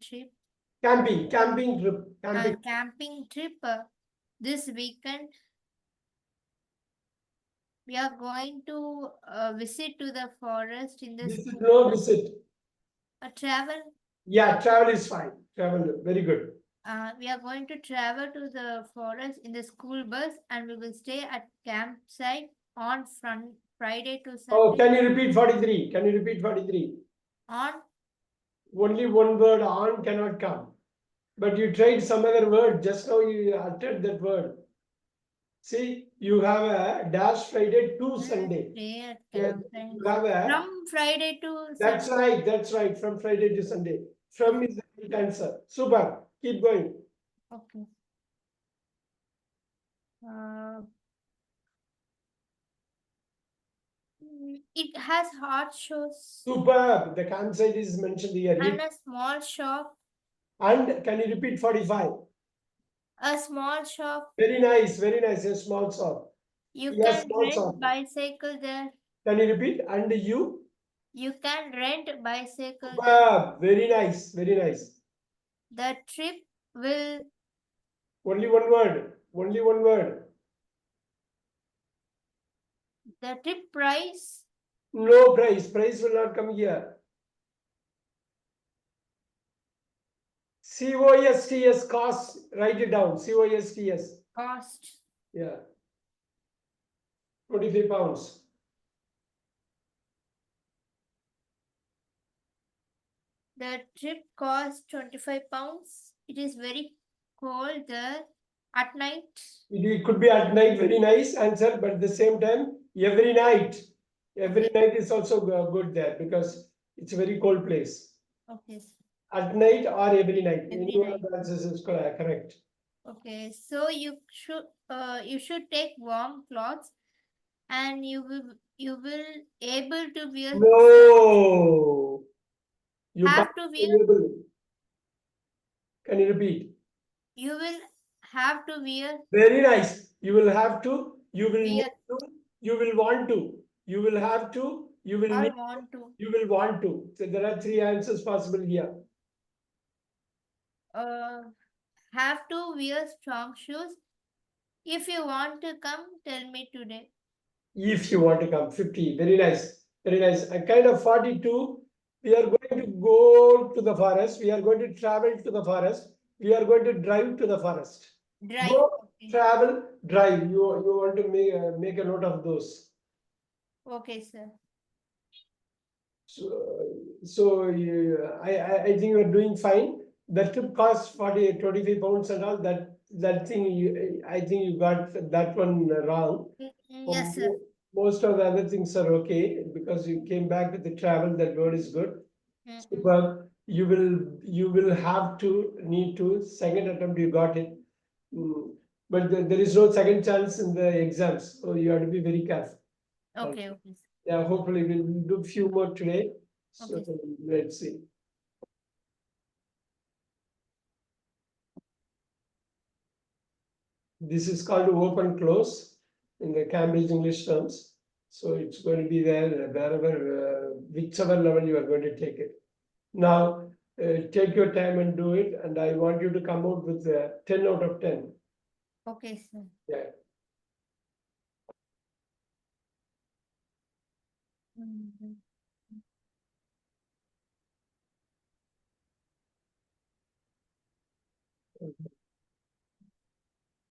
trip? Camping trip. Camping trip. This weekend, we are going to visit to the forest in the Visit, school. no visit. Travel. Yeah, travel is fine. Travel, very good. We are going to travel to the forest in the school bus, and we will stay at campsite on Friday to Oh, Sunday. can you repeat 43? Can you repeat 43? On Only one word on cannot come. But you tried some other word. Just now you uttered that word. See, you have a dash Friday to Sunday. stay at Yeah, campsite you have a. from Friday to That's Sunday. right. That's right. From Friday to Sunday. From is the right answer. Super. Keep going. Okay. Uh, it has hot shows Superb. The campsite is mentioned here. and a small shop. And can you repeat 45? A small shop. Very nice. Very nice. A small shop. You Yes, can small rent shop. bicycle there. Can you repeat? And you? You can rent bicycle there. Superb. Very nice. Very nice. The trip will Only one word. Only one word. the trip price No price. Price will not come here. COSTS cost. Write it down. COSTS. cost. Yeah. 25 pounds. The trip costs 25 pounds. It is very cold there at night. It could be at night. Very nice answer. But at the same time, every night. Every night is also good there because it's a very cold place. Okay. At night or every night. Every Any one night. of the answers is correct. Okay, so you should take warm clothes, and you will able to wear No, you can't have to wear able. Can you repeat? you will have to wear Very nice. You will have to. You will need wear to. You will want to. You will have to. You will or need. want to You will want to. So there are three answers possible here. uh have to wear strong shoes. If you want to come, tell me today. If you want to come, 50. Very nice. Very nice. A kind of 42. We are going to go to the forest. We are going to travel to the forest. We are going to drive to the forest. Drive. Go, Okay. travel, drive. You want to make a note of those. Okay, sir. I think you are doing fine. The trip costs 25 pounds and all that thing. I think you got that one wrong. Yes, sir. Most of the other things are okay because you came back with the travel. That word is good. Super. You will have to need to second attempt. You got it. Mm. But there is no second chance in the exams, so you have to be very careful. Okay, okay. Yeah, hopefully we'll do few more today. So Okay. let's see. This is called open close in the Cambridge English terms. So it's going to be there wherever, whichever level you are going to take it. Now, take your time and do it. And I want you to come out with 10 out of 10. Okay, sir. Yeah.